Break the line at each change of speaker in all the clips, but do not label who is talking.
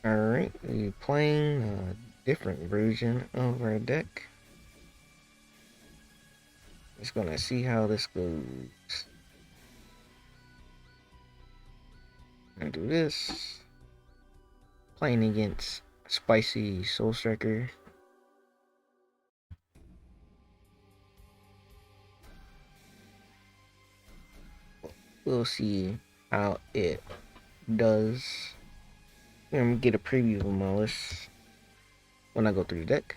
Alright, we're playing a different version of our deck. Just gonna see how this goes. Gonna do this. Playing against Spicy Soul Striker. We'll see how it does. I'm gonna get a preview of my list when I go through the deck.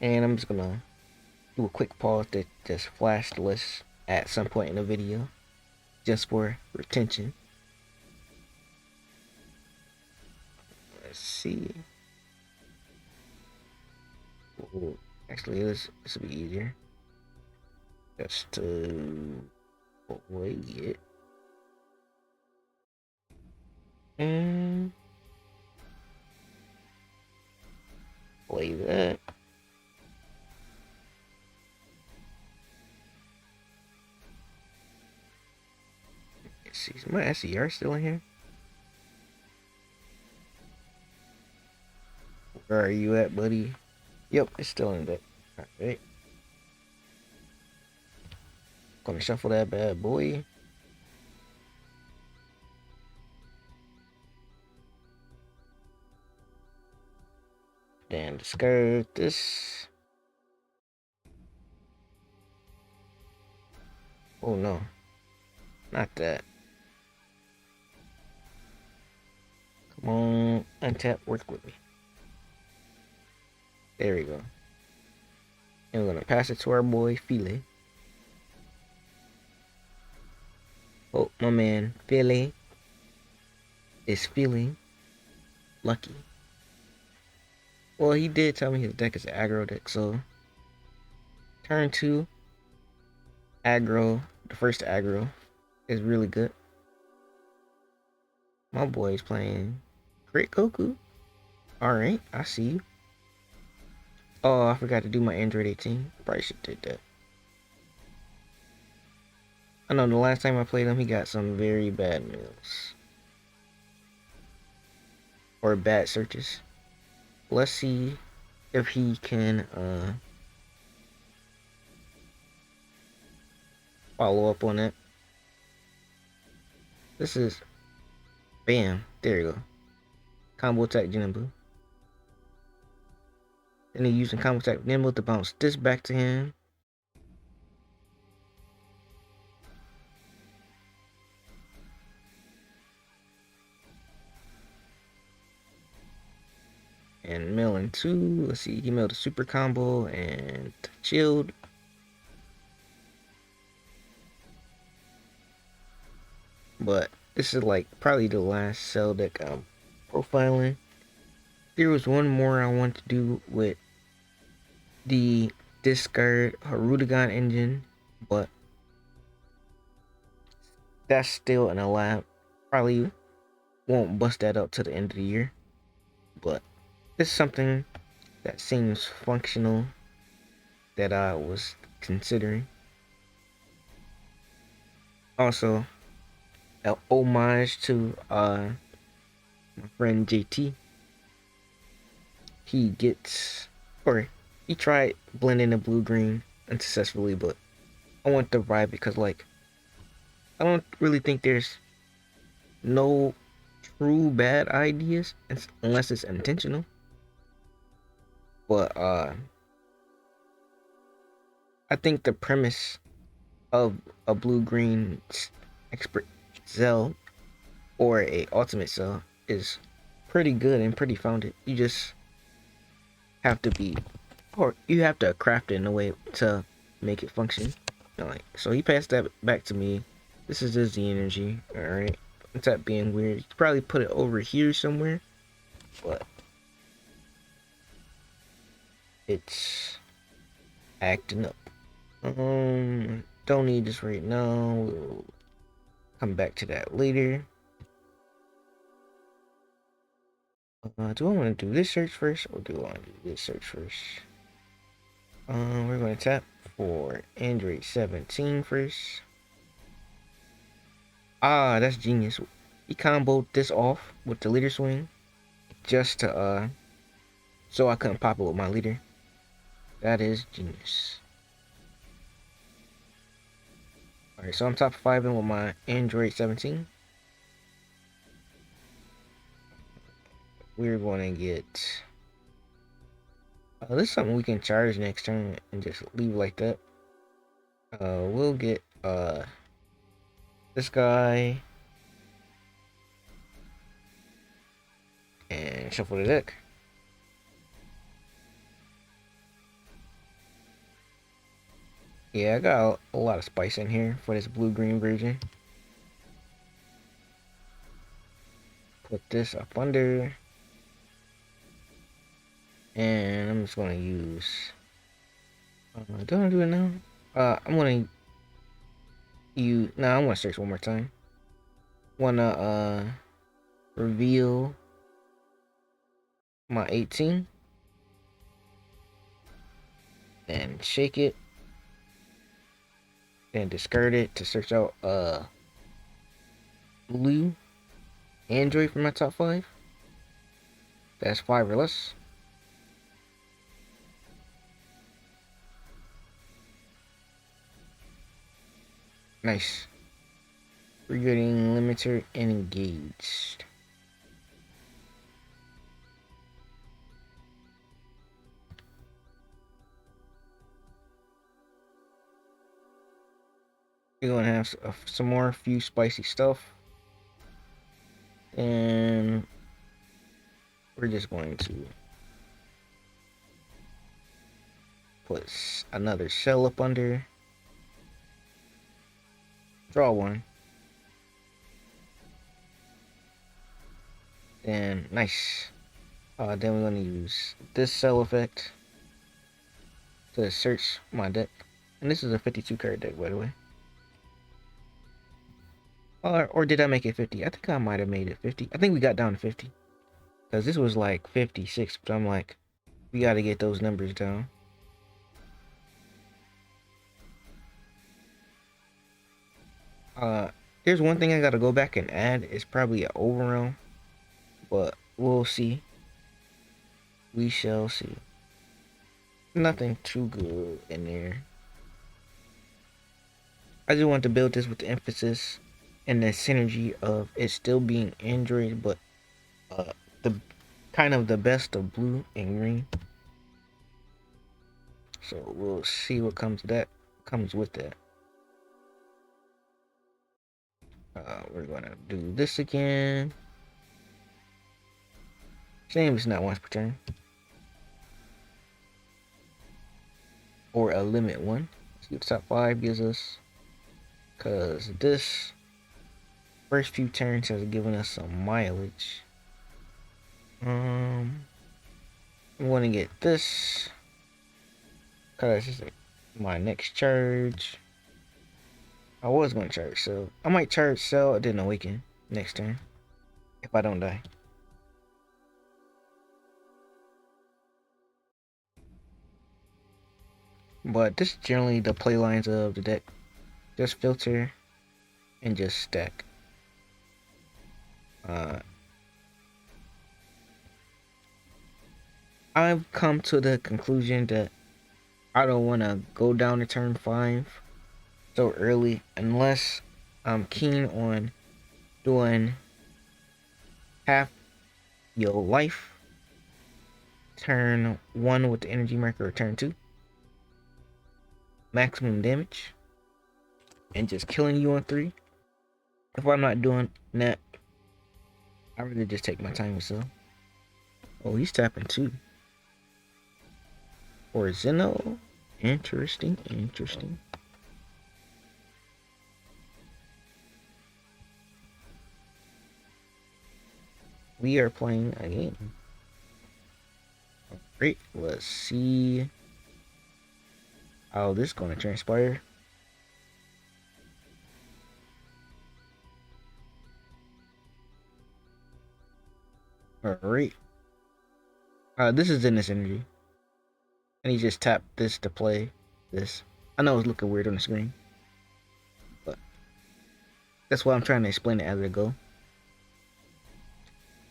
And I'm just gonna do a quick pause to just flash the list at some point in the video, just for retention. Let's see. Ooh, actually, this will be easier. Just to play it. And play that. Let's see, is my SER still in here? Where are you at, buddy? Yep, it's still in there. Alright. Gonna shuffle that bad boy. Then discard this. Oh no. Not that. Come on, untap, work with me. There we go. And we're gonna pass it to our boy, Philly. Oh, my man, Philly is feeling lucky. Well, he did tell me his deck is an aggro deck, so turn 2, aggro, the first aggro is really good. My boy's playing Crit Goku. Alright, I see you. Oh, I forgot to do my Android 18. Probably should have did that. I know the last time I played him, he got some very bad meals. Or bad searches. Let's see if he can follow up on it. This is bam, there you go. Combo attack Jinbu. Then he's using combo attack Nimble to bounce this back to him. And milling 2. Let's see, he milled a super combo and chilled. But this is like probably the last cell deck I'm profiling. There was one more I want to do with the discard Harudagon engine, but that's still in a lab. Probably won't bust that out to the end of the year, but it's something that seems functional that I was considering. Also, an homage to my friend JT. He tried blending the blue green unsuccessfully, but I want the vibe because like I don't really think there's no true bad ideas unless it's intentional. But I think the premise of a blue green expert cell or a ultimate cell is pretty good and pretty founded. You just have to you have to craft it in a way to make it function. Like, so he passed that back to me. This is his Z energy. Alright. It's that being weird. You could probably put it over here somewhere. But it's acting up. Don't need this right now. We'll come back to that later. Do I want to do this search first, or do I want to do this search first? We're going to tap for Android 17 first. Ah, that's genius. He comboed this off with the leader swing. just to so I couldn't pop it with my leader. That is genius. Alright, so I'm top 5 in with my Android 17. We're going to get this is something we can charge next turn and just leave like that. We'll get this guy and shuffle the deck. Yeah, I got a lot of spice in here for this blue-green version. Put this up under. And I'm just gonna use do I wanna do it now? I'm gonna use I'm gonna search one more time. Wanna reveal my 18 and shake it. Then discard it to search out blue Android for my top 5. That's 5 or less. Nice. We're getting limiter and engaged. We're gonna have some more few spicy stuff. And we're just going to put another shell up under. Draw one. And nice. Then we're gonna use this cell effect to search my deck. And this is a 52 card deck, by the way. Or did I make it 50? I think I might have made it 50. I think we got down to 50. Because this was like 56. But I'm like, we got to get those numbers down. Here's one thing I got to go back and add. It's probably an overwhelm. But we'll see. We shall see. Nothing too good in there. I just want to build this with the emphasis and the synergy of it still being Android, but the kind of the best of blue and green. So we'll see what comes with that. We're gonna do this again. Same as not once per turn. Or a limit one. See what top 5 gives us. Cause this first few turns has given us some mileage. I'm gonna get this. Cause this is my next charge. I was gonna charge Cell. I might charge Cell and then Awaken next turn. If I don't die. But this is generally the play lines of the deck. Just filter and just stack. I've come to the conclusion that I don't want to go down to turn 5 so early unless I'm keen on doing half your life turn 1 with the energy marker or turn 2 maximum damage and just killing you on 3. If I'm not doing that, I rather just take my time with Cell. Oh, he's tapping 2 or Zeno. Interesting. We are playing a game. Great. Let's see how this is going to transpire. Alright. This is in this energy. And he just tapped this to play this. I know it's looking weird on the screen. But that's why I'm trying to explain it as I go.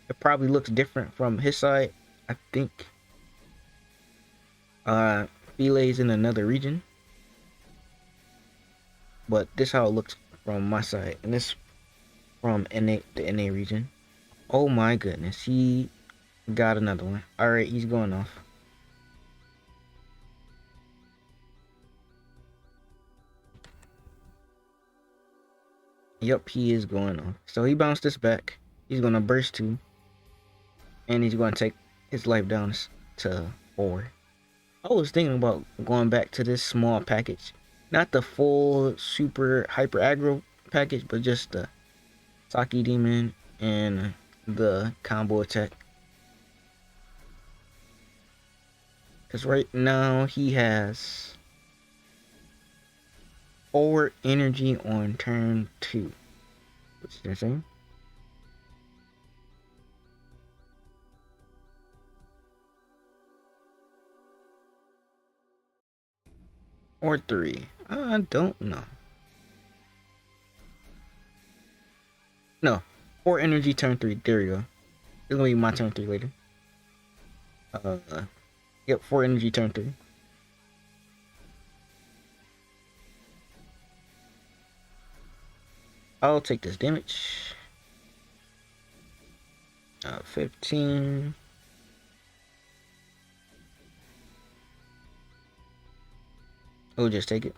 It probably looks different from his side. I think Filet's in another region, but this how it looks from my side, and this from the NA region. Oh my goodness, he got another one. All right, he's going off. Yep, he is going off. So he bounced this back. He's gonna burst 2, and he's gonna take his life down to 4. I was thinking about going back to this small package. Not the full super hyper aggro package, but just the Saki Demon and the combo attack. Because right now he has 4 energy on turn 2. Which is insane. Or 3. I don't know. No. 4 energy turn 3. There we go. It's gonna be my turn 3 later. Yep, 4 energy turn 3. I'll take this damage. 15. We'll just take it.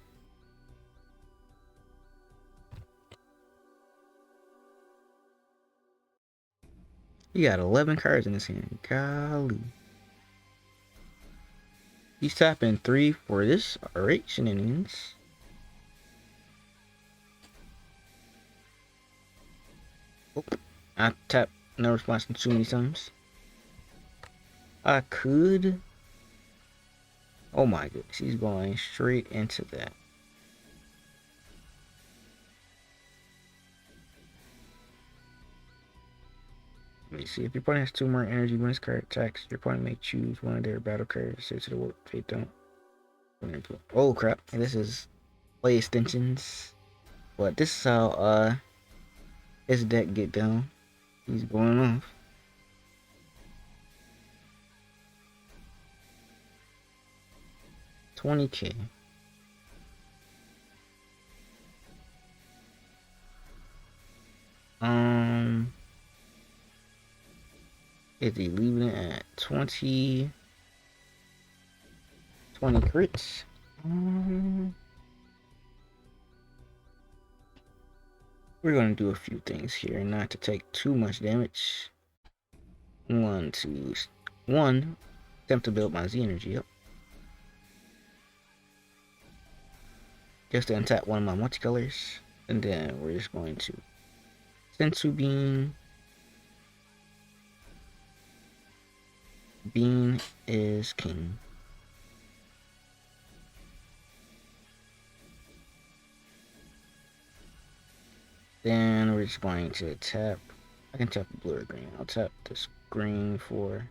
He got 11 cards in his hand. Golly. He's tapping 3 for this. Alright, shenanigans. Oh, I tapped no response too many times. I could. Oh my goodness, he's going straight into that. Let me see. If your opponent has 2 more energy when this card attacks, your opponent may choose one of their battle cards. Say to the work. If they don't. Oh crap. This is play extensions. But this is how his deck get down. He's going off. $20K. Is he leaving it at 20 crits? We're gonna do a few things here, not to take too much damage. One, attempt to build my Z energy up. Just to untap one of my multicolors, and then we're just going to Sensu Bean. Bean is king. Then we're just going to tap. I can tap blue or green. I'll tap this green for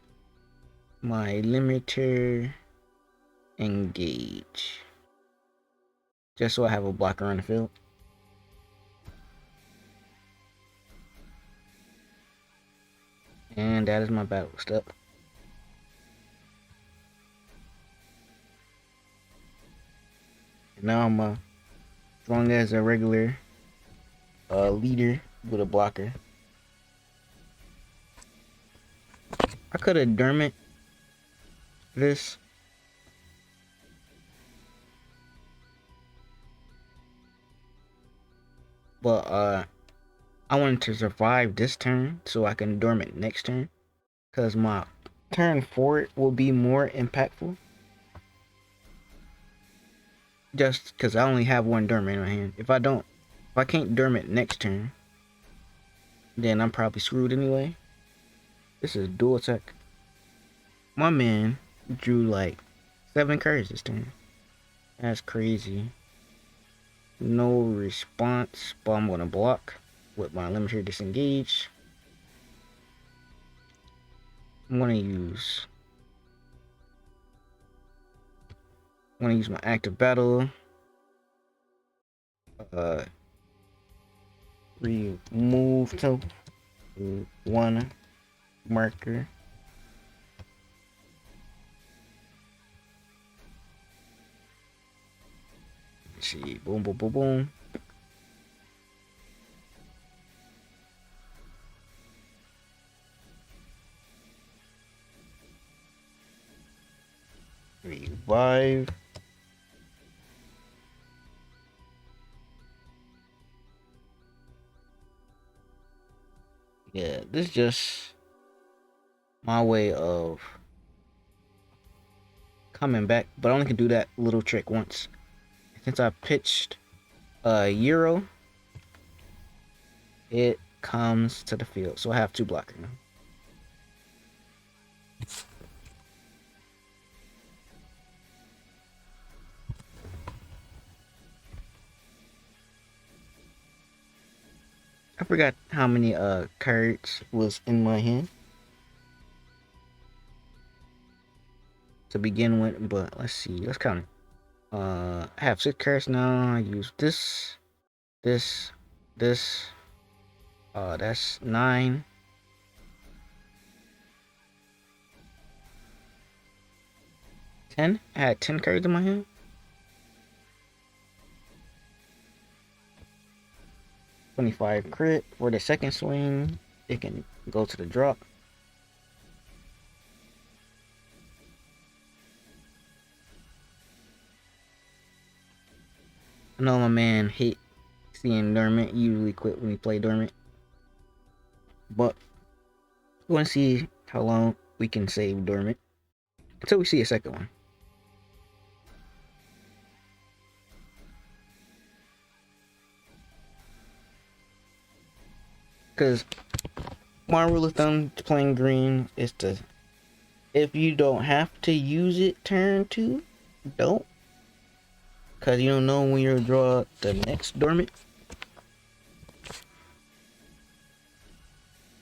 my limiter engage. Just so I have a blocker on the field. And that is my battle step. Now I'm strong as a regular leader with a blocker. I could have Dermot this. But I wanted to survive this turn so I can Dormant next turn. Because my turn 4 will be more impactful. Just because I only have 1 Dormant in my hand. If I can't Dormant next turn, then I'm probably screwed anyway. This is dual attack. My man drew like 7 cards this turn. That's crazy. No response, but I'm gonna block with my limiter disengage. I'm gonna use my active battle. Remove to 1 marker. Let's see, boom, boom, boom, boom. Revive. Yeah, this is just my way of coming back, but I only can do that little trick once. Since I pitched a Euro, it comes to the field, so I have 2 blockers now. I forgot how many cards was in my hand to begin with, but let's see. Let's count it. I have 6 cards now. I use this, this, this. That's 9. 10. I had 10 cards in my hand. 25 crit for the second swing. It can go to the drop. I know my man hate seeing Dormant. He usually quit when he play Dormant. But we want to see how long we can save Dormant until we see a second one. Because my rule of thumb to playing green is to, if you don't have to use it turn 2, don't. Because you don't know when you'll draw the next Dormant.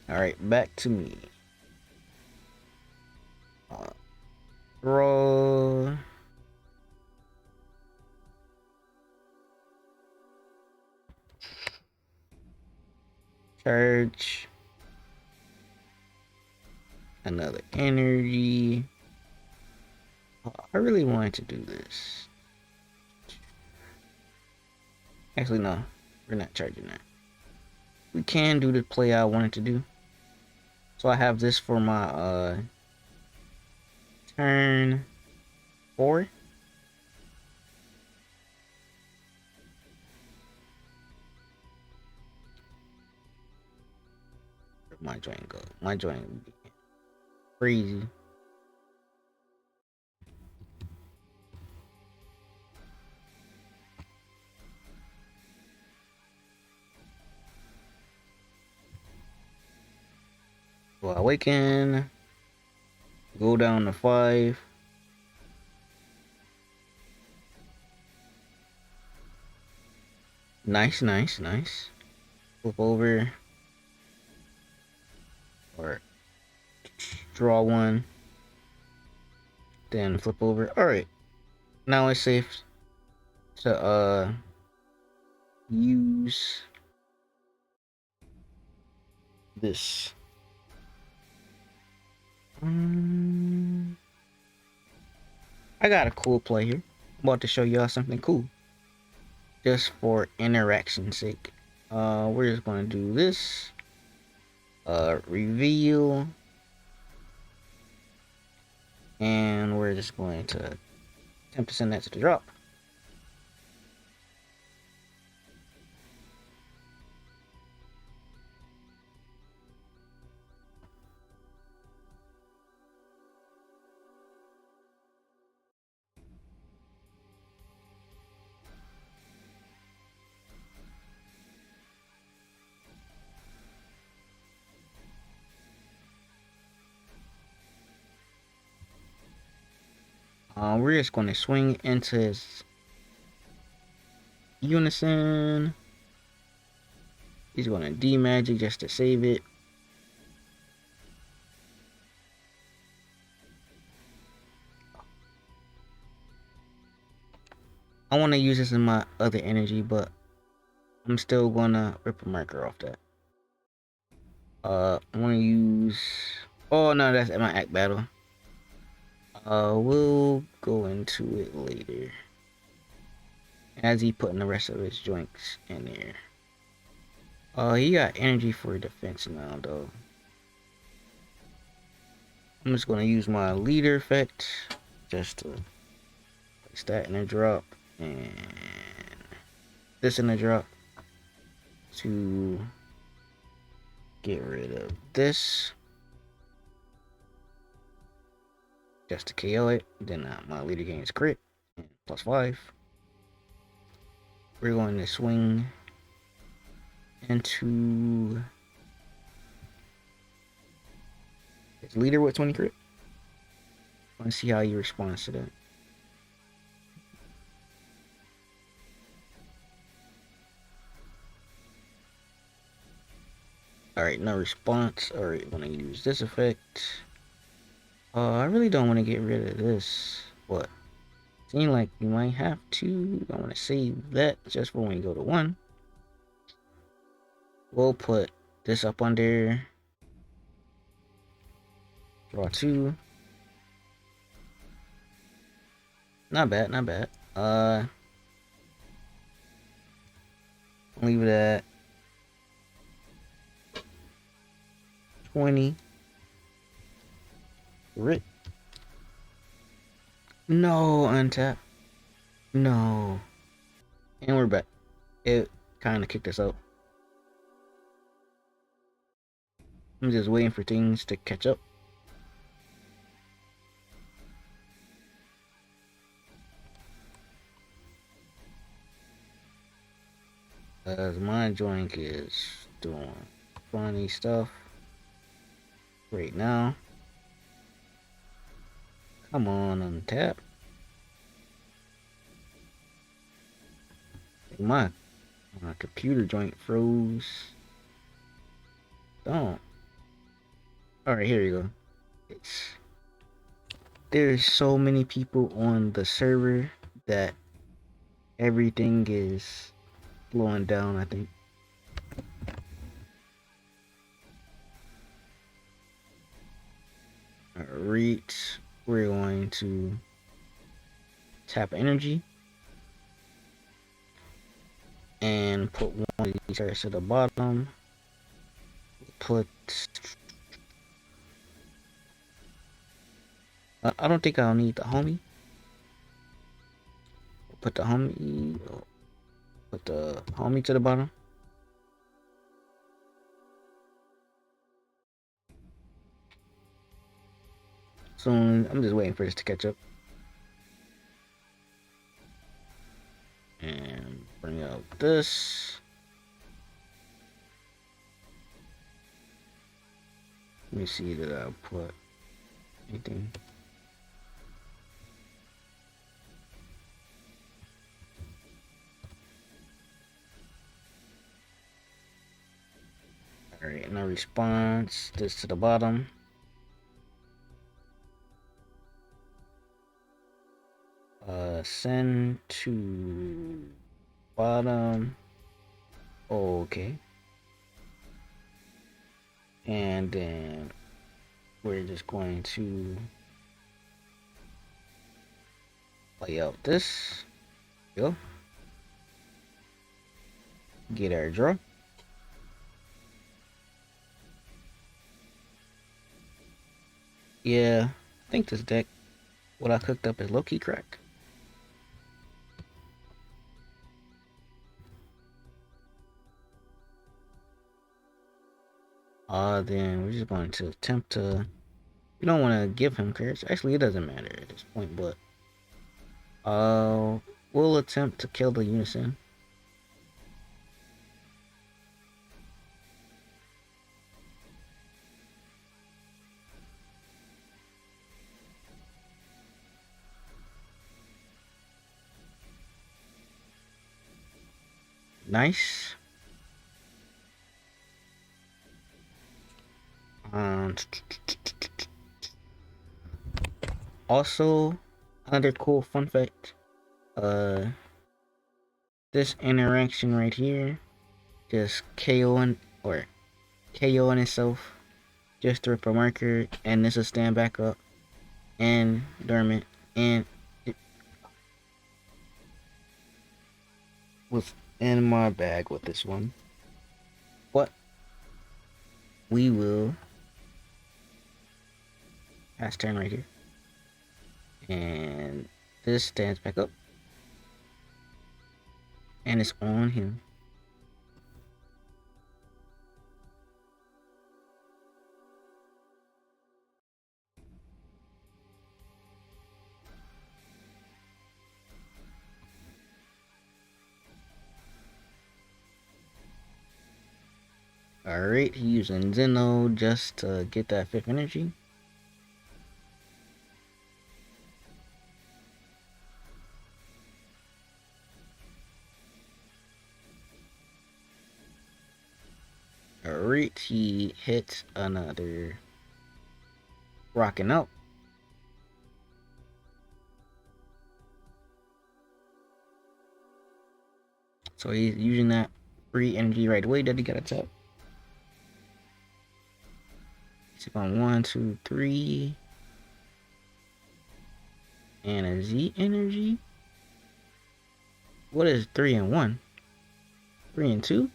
Alright, back to me. Draw. Charge. Another energy. Oh, I really wanted to do this. Actually, no. We're not charging that. We can do the play I wanted to do. So I have this for my turn 4. Where'd my joint go? My joint would be crazy. So I awaken. Go down to 5. Nice, nice, nice. Flip over. Or draw 1. Then flip over. Alright. Now it's safe to use this. I got a cool play here. I'm about to show y'all something cool. Just for interaction's sake. We're just gonna do this. Reveal. And we're just going to attempt to send that to the drop. We're just going to swing into his unison. He's going to D-magic just to save it. I want to use this in my other energy, but I'm still going to rip a marker off that. I want to use Oh no, that's my act battle. We'll go into it later. As he putting the rest of his joints in there. He got energy for defense now though. I'm just gonna use my leader effect just to place that in a drop and this in a drop to get rid of this. Just to KO it. Then my leader gains crit plus 5. We're going to swing into his leader with 20 crit. I want to see how he responds to that. Alright, no response. Alright, want to use this effect. I really don't want to get rid of this. What? Seems like we might have to. I want to save that just for when we go to 1. We'll put this up on there. Draw 2. Not bad, not bad. Leave it at 20. Rip. No, untap. No. And we're back. It kind of kicked us out. I'm just waiting for things to catch up. As my joint is doing funny stuff right now. Come on, untap. My computer joint froze. Don't. Alright, here you go. There's so many people on the server that everything is slowing down, I think. Alright, we're going to tap energy and put one of these cards to the bottom. Put I don't think I'll need the homie. Put the homie to the bottom. Soon, I'm just waiting for this to catch up. And bring out this. Let me see that I put anything. Alright, no response. This to the bottom. Send to bottom. Okay. And then we're just going to lay out this. Go. Get our draw. Yeah, I think this deck, what I cooked up is low-key crack. Then we're just going to attempt to, we don't want to give him cards. Actually, it doesn't matter at this point, but we'll attempt to kill the Unison. Nice. Also, another cool fun fact. This interaction right here, just KOing itself. just to rip a marker, and this will stand back up and dormant, and was in my bag with this one. But we will pass turn right here, and this stands back up, and it's on him. Alright, he's using Zeno just to get that 5th energy. Alright, he hits another rocking out. So he's using that free energy right away that he got to tap. He's on 1, 2, 3. And a Z energy? What is 3 and 1? 3 and 2?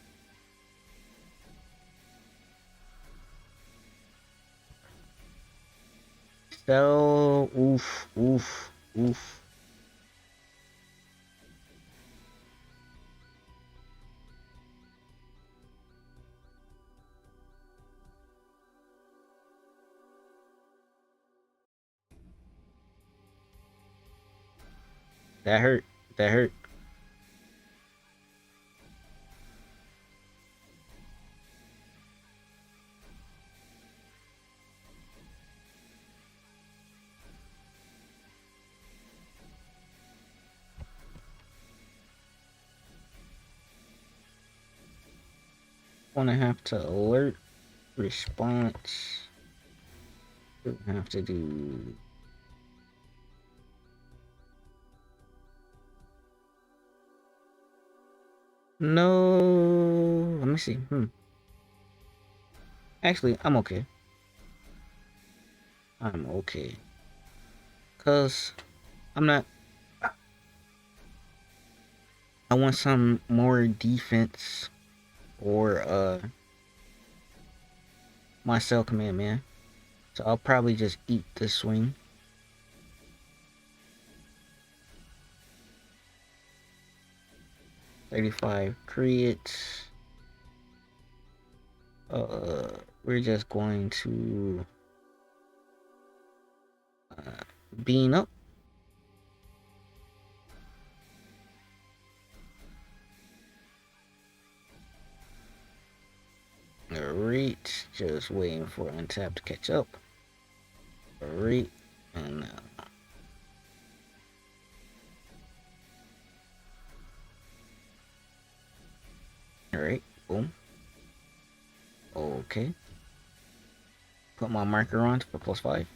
So, oof, oof, oof. That hurt. That hurt. Gonna have to alert response. Gonna have to do. No. Let me see. Actually, I'm okay. I'm okay. Cause I'm not. I want some more defense or my cell command, man. So I'll probably just eat this swing. 35 creates. We're just going to bean up. Alright, just waiting for untap to catch up. Alright, and alright, boom. Okay. Put my marker on for +5.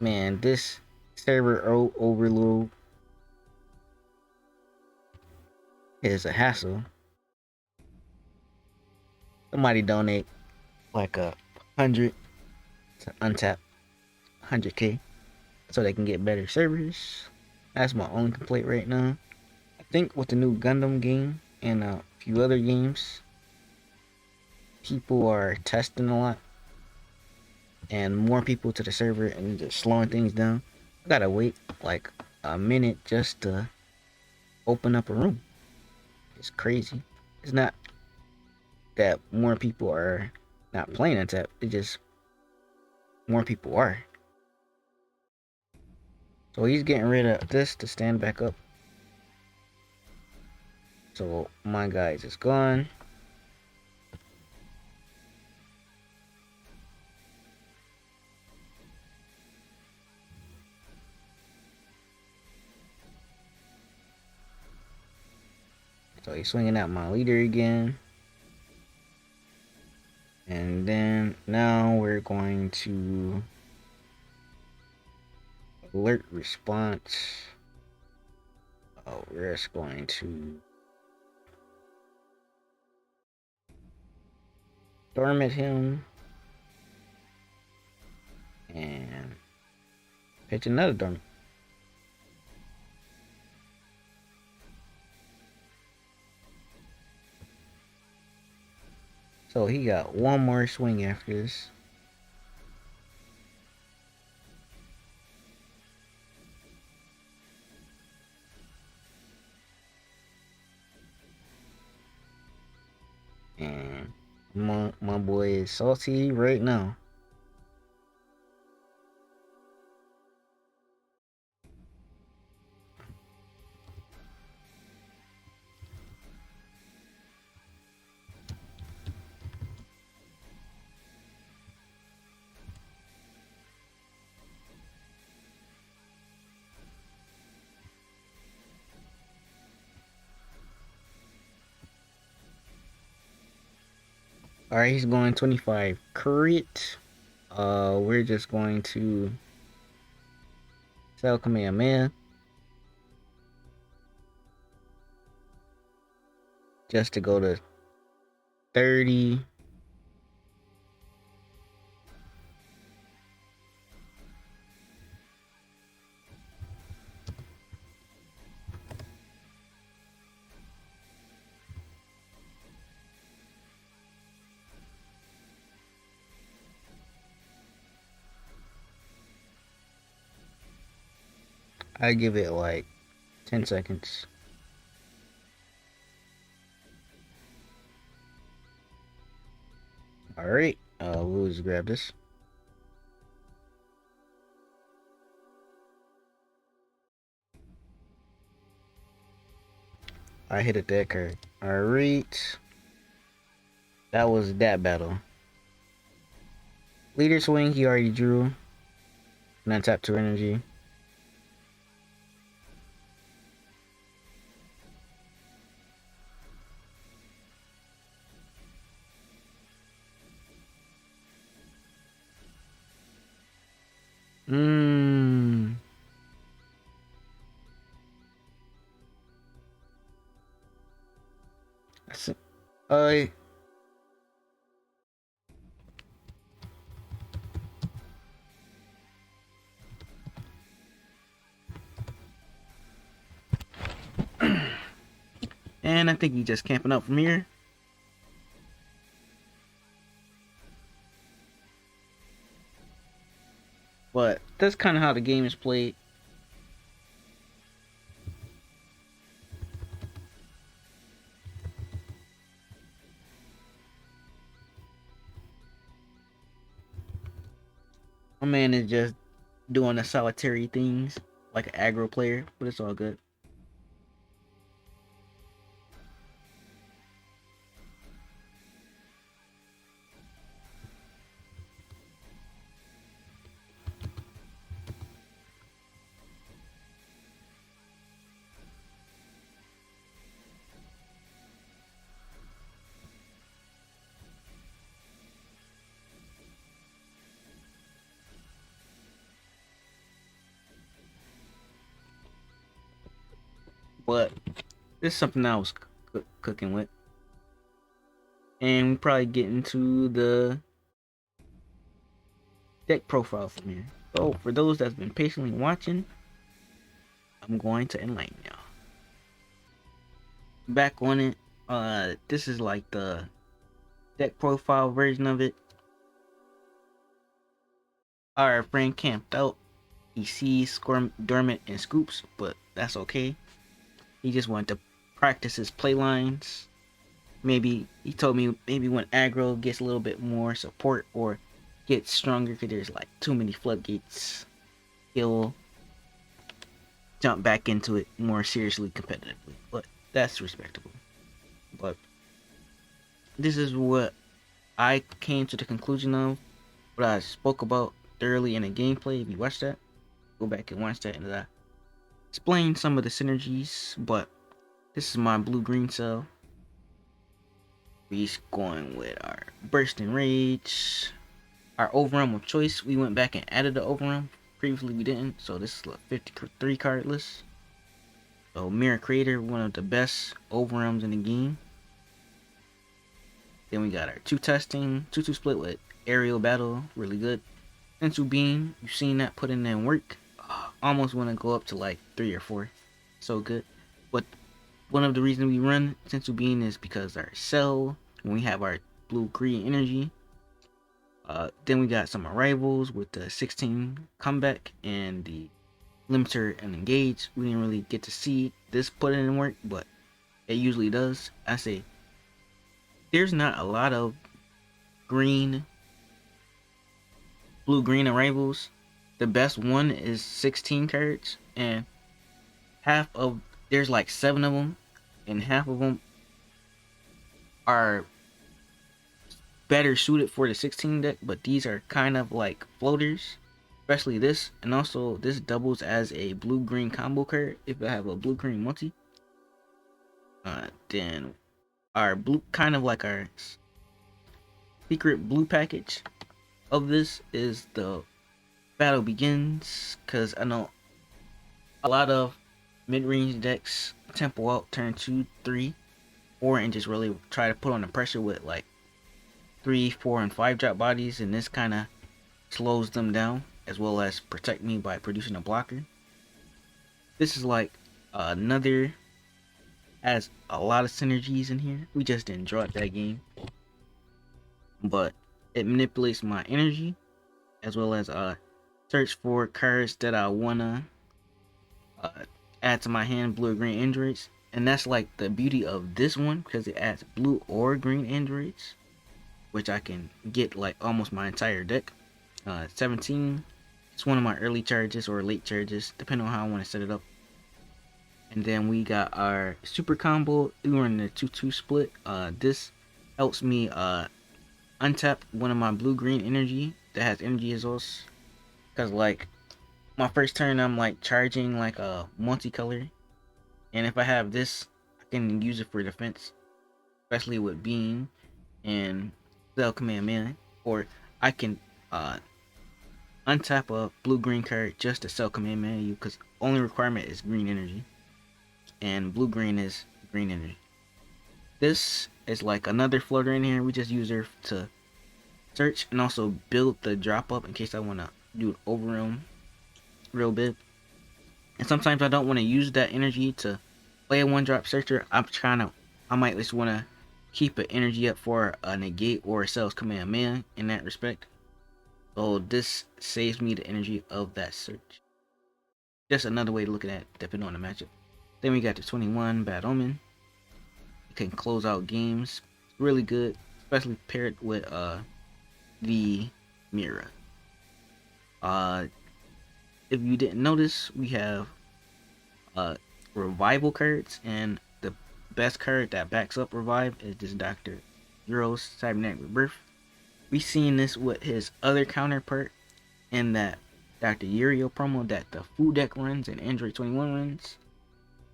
Man, this server overload is a hassle. Somebody donate like 100 to untap 100k so they can get better servers. That's my only complaint right now. I think with the new Gundam game and a few other games, people are testing a lot and more people to the server and just slowing things down. I gotta wait like a minute just to open up a room. It's crazy. It's not that more people are not playing untap, it's just more people are. So he's getting rid of this to stand back up. So my guys is gone. So he's swinging at my leader again. And then now we're going to alert response. Oh, we're just going to Dormant him. And pitch another dormant. So he got one more swing after this. And my boy is salty right now. Alright, he's going 25 crit. We're just going to sell Kamehameha. Just to go to 30. I give it like 10 seconds. Alright, we'll just grab this. I hit a dead card. Alright. That was that battle. Leader swing, he already drew. And then tap 2 energy. That's it. And I think he's just camping up from here. But that's kind of how the game is played. My man is just doing the solitary things like an aggro player, but it's all good. But this is something I was cooking with. And we probably get into the deck profile from here. So for those that's been patiently watching, I'm going to enlighten y'all. Back on it, this is like the deck profile version of it. Our friend camped out. He sees Dormant and Scoops, but that's okay. He just wanted to practice his play lines. Maybe he told me maybe when aggro gets a little bit more support or gets stronger because there's like too many floodgates, he'll jump back into it more seriously competitively. But that's respectable. But this is what I came to the conclusion of, what I spoke about thoroughly in the gameplay. If you watch that, go back and watch that, and I explain some of the synergies. But this is my blue-green cell. We're going with our Bursting Rage. Our overrun of choice, we went back and added the overrun. Previously we didn't, so this is a 53 card list. So Mirror Creator, one of the best overruns in the game. Then we got our 2 testing, 2-2 split with aerial battle, really good. Sensu beam, you've seen that putting in work. Almost want to go up to like 3 or 4, so good. But one of the reasons we run Sensu beam is because our cell, when we have our blue green energy. Then we got some arrivals with the 16 comeback and the limiter and engage. We didn't really get to see this put in work, but it usually does. I say there's not a lot of blue green arrivals. The best one is 16 cards, and there's like 7 of them, and half of them are better suited for the 16 deck, but these are kind of like floaters, especially this. And also this doubles as a blue green combo card if I have a blue green multi. Then our blue, kind of like our secret blue package of this, is the battle begins, because I know a lot of mid-range decks tempo out turn 2, 3, 4 and just really try to put on the pressure with like 3, 4, and 5 drop bodies, and this kind of slows them down as well as protect me by producing a blocker. This is like another, has a lot of synergies in here. We just didn't draw it that game, but it manipulates my energy as well as search for cards that I wanna add to my hand, blue or green androids. And that's like the beauty of this one, because it adds blue or green androids, which I can get like almost my entire deck. 17, it's one of my early charges or late charges, depending on how I want to set it up. And then we got our super combo. We were in the 2-2 split. This helps me untap one of my blue-green energy that has energy exhaust. Because like my first turn, I'm like charging like a multicolor. And if I have this, I can use it for defense, especially with beam and Cell Kamehameha. Or I can untap a blue-green card just to Cell Kamehameha you, because only requirement is green energy. And blue-green is green energy. This is like another floater in here. We just use her to search and also build the drop up in case I want to do an overwhelm real big. And sometimes I don't want to use that energy to play a 1-drop searcher. I might just want to keep an energy up for a negate or a Cell's Kamehameha in that respect. So this saves me the energy of that search. Just another way to look at it, depending on the matchup. Then we got the 21 Bad Omen. It can close out games. Really good, especially paired with the Mirror. If you didn't notice, we have revival cards, and the best card that backs up revive is this Dr. Zero's Cybernetic Rebirth. We seen this with his other counterpart in that Dr. Uriel promo that the Food deck runs and Android 21 runs.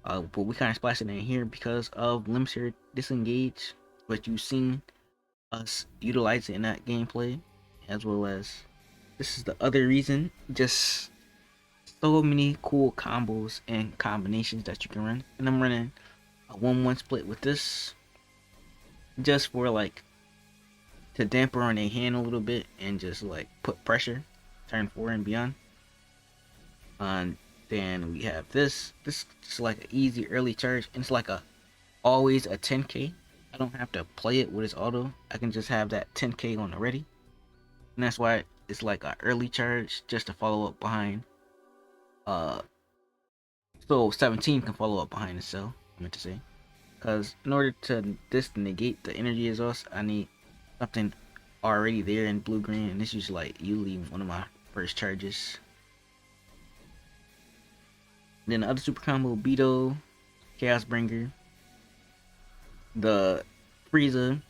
But we kind of splashed it in here because of Limiter Disengage, but you've seen us utilize it in that gameplay, as well as this is the other reason. Just so many cool combos and combinations that you can run. And I'm running a 1-1 split with this just for like to damper on a hand a little bit and just like put pressure turn 4 and beyond. Then we have this is like an easy early charge, and it's like always a 10k. I don't have to play it with its auto. I can just have that 10k on the ready, and that's why it's like an early charge just to follow up behind. So 17 can follow up behind the cell, I meant to say, because in order to negate the energy exhaust, I need something already there in blue green, and this is like usually one of my first charges. Then the other super combo, Beetle, Chaos Bringer, the Frieza,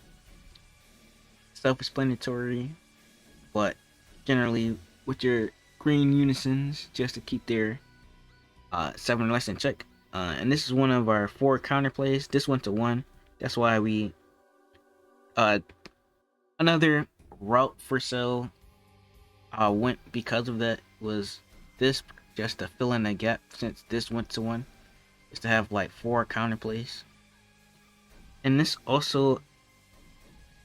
self-explanatory, but generally with your green unisons just to keep their 7 or less in check. And this is one of our 4 counterplays. This went to 1. That's why we another route for Cell went because of that was this, just to fill in the gap since this went to 1, is to have like 4 counterplays. And this also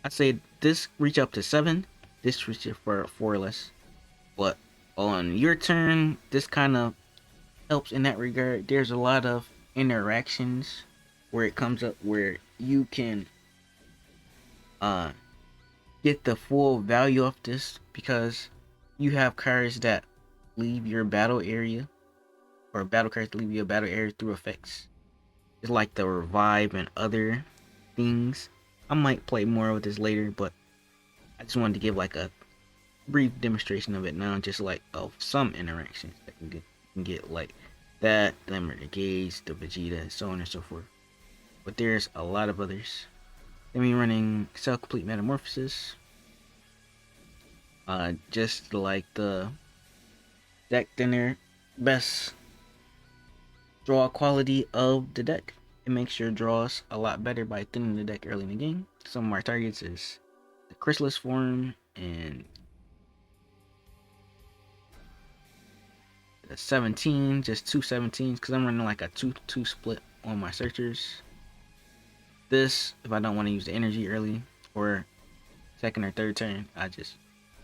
I say this reach up to 7, this reach for 4 or less. But on your turn, this kind of helps in that regard. There's a lot of interactions where it comes up where you can uh get the full value of this because you have cards that leave your battle area or battle cards that leave your battle area through effects. It's like the revive and other things. I might play more with this later, but I just wanted to give like a brief demonstration of it now, just like of some interactions that can get like that, Glimmer the Gaze, the Vegeta, and so on and so forth. But there's a lot of others. Then we running Cell Complete Metamorphosis. Just like the deck thinner, best draw quality of the deck. It makes your draws a lot better by thinning the deck early in the game. Some of our targets is the Chrysalis form and the 17, just two 17s because I'm running like a 2-2 split on my searchers. This, if I don't want to use the energy early or second or third turn, I just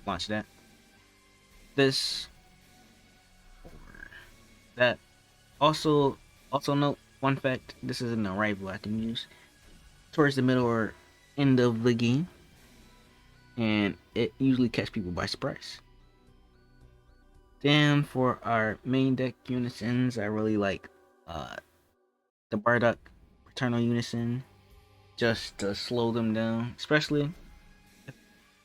launch that. This or that. Also note, one fact, this is an arrival I can use towards the middle or end of the game, and it usually catch people by surprise. Then for our main deck unisons, I really like the Bardock Paternal Unison, just to slow them down, especially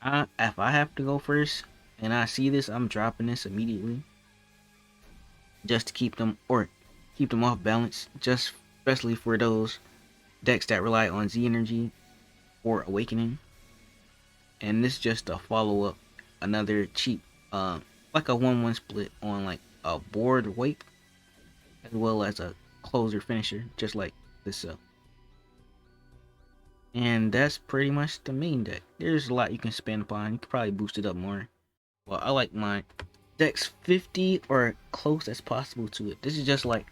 if I have to go first and I see this, I'm dropping this immediately just to keep them off balance, just especially for those decks that rely on Z energy or awakening. And this just a follow up, another cheap like a 1-1 split on like a board wipe as well as a closer finisher, just like this. And that's pretty much the main deck. There's a lot you can spend upon. You could probably boost it up more. Well, I like my decks 50 or close as possible to it. This is just like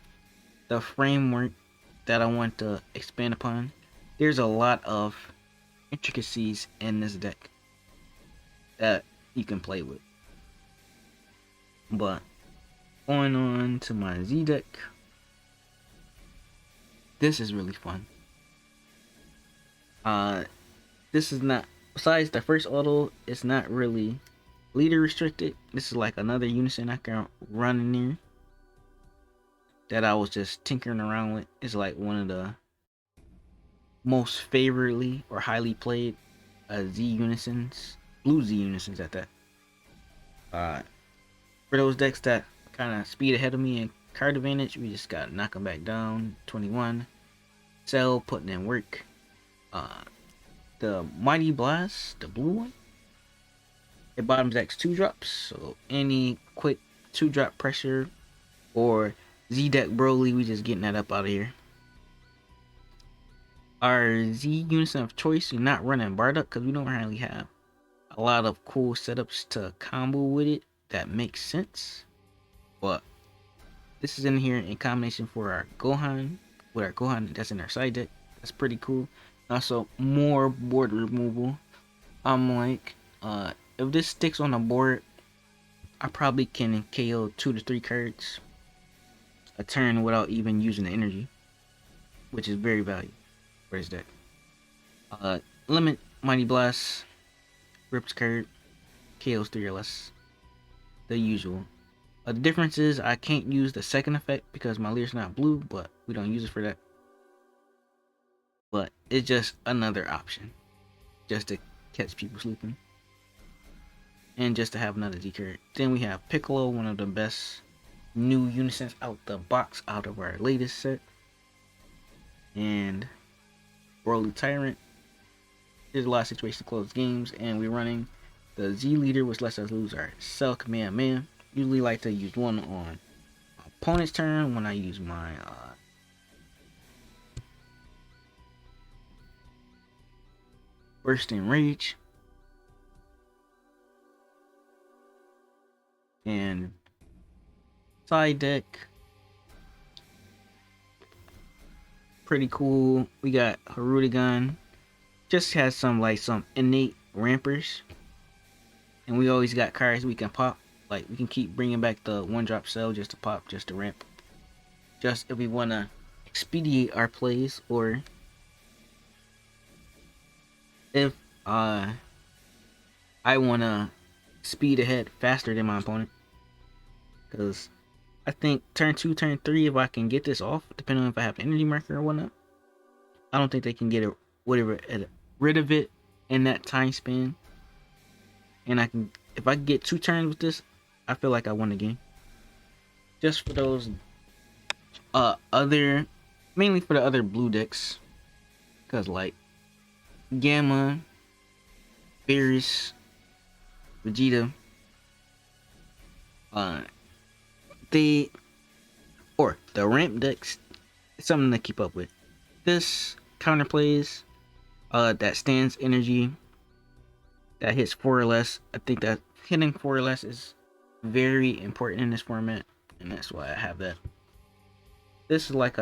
the framework that I want to expand upon. There's a lot of intricacies in this deck that you can play with. But going on to my Z deck, this is really fun. This is not, besides the first auto, it's not really leader restricted. This is like another unison I can run in there that I was just tinkering around with. It's like one of the most favorably or highly played Z unisons, blue Z unisons at that. For those decks that kind of speed ahead of me and card advantage, we just got knock them back down. 21. Cell putting in work. The Mighty Blast, the blue one, it bottoms X 2-drops, so any quick 2-drop pressure or Z deck Broly, we just getting that up out of here. Our Z unison of choice, we're not running Bardock because we don't really have a lot of cool setups to combo with it that makes sense. But this is in here in combination for our Gohan, with our Gohan that's in our side deck. That's pretty cool. Also, more board removal. I'm like, if this sticks on the board, I probably can KO 2 to 3 cards a turn without even using the energy, which is very valuable for this deck. Limit Mighty Blast, rips card, KOs 3 or less. The usual. The difference is I can't use the second effect because my Leer's not blue, but we don't use it for that. But it's just another option, just to catch people sleeping, and just to have another Z card. Then we have Piccolo, one of the best new unisons out the box out of our latest set, and Broly Tyrant. There's a lot of situations to close games, and we're running the Z leader, which lets us lose our Cell Command Man. Usually like to use one on opponent's turn when I use my Burst in Rage. And side deck, pretty cool. We got Harudigan, just has some innate rampers, and we always got cards we can pop. Like we can keep bringing back the one drop cell just to pop, just to ramp. Just if we wanna expedite our plays, or if I wanna speed ahead faster than my opponent. Because I think turn 2, turn 3, if I can get this off, depending on if I have energy marker or whatnot, I don't think they can get it whatever rid of it in that time span. And I can, if I get 2 turns with this, I feel like I won the game. Just for those other, mainly for the other blue decks, because like Gamma, Beerus, Vegeta, they, or the ramp decks, it's something to keep up with. This counterplays that stands energy that hits 4 or less. I think that hitting 4 or less is very important in this format, and that's why I have that. This is like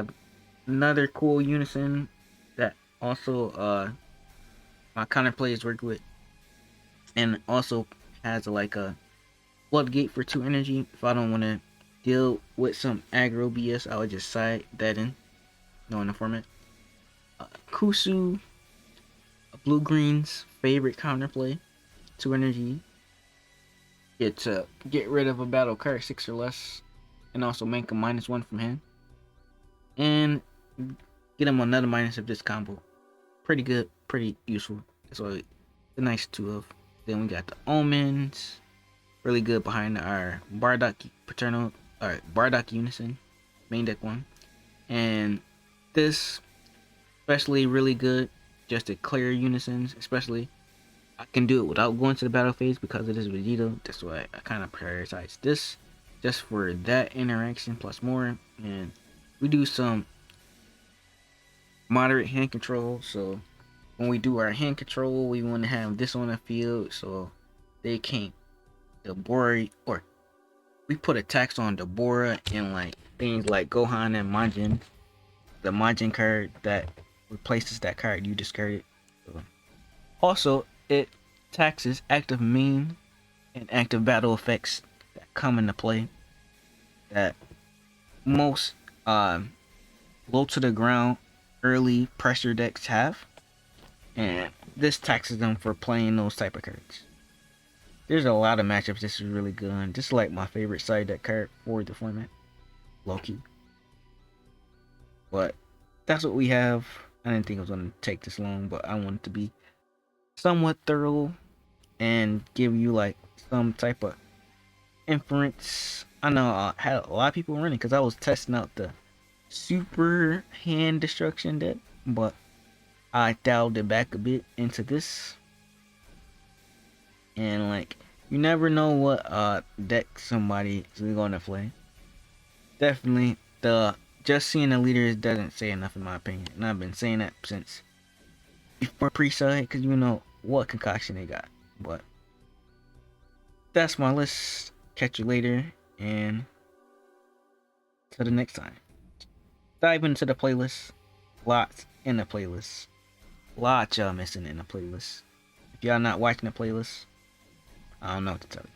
another cool unison that also my counterplays work with, and also has like a floodgate for 2 energy. If I don't want to deal with some aggro BS, I would just side that in, knowing the format. Kusu, blue green's favorite counterplay, 2 energy. It's get rid of a battle card 6 or less, and also make a -1 from hand, and get him another minus of this combo. Pretty good, pretty useful. That's why the nice 2 of. Then we got the omens, really good behind our Bardock paternal, or Bardock unison, main deck 1, and this especially really good just to clear unisons. Especially I can do it without going to the battle phase because it is Vegeta. That's why I kind of prioritize this just for that interaction plus more. And we do some moderate hand control, so when we do our hand control, we want to have this on the field so they can't Deborah, or we put attacks on Deborah and like things like Gohan and Majin, the Majin card that replaces that card you discarded. So, also, it taxes active main and active battle effects that come into play that most low to the ground early pressure decks have, and this taxes them for playing those type of cards. There's a lot of matchups this is really good on. This is like my favorite side deck card for the format, low-key. But that's what we have. I didn't think it was going to take this long, but I wanted to be somewhat thorough and give you like some type of inference. I know I had a lot of people running because I was testing out the super hand destruction deck, but I dialed it back a bit into this. And like, you never know what deck somebody is gonna play. Definitely, the just seeing the leaders doesn't say enough in my opinion, and I've been saying that since before pre-side, because you know what concoction they got. But that's my list. Catch you later, and till the next time. Dive into the playlist. Lots in the playlist. Lots y'all missing in the playlist. If y'all not watching the playlist, I don't know what to tell you.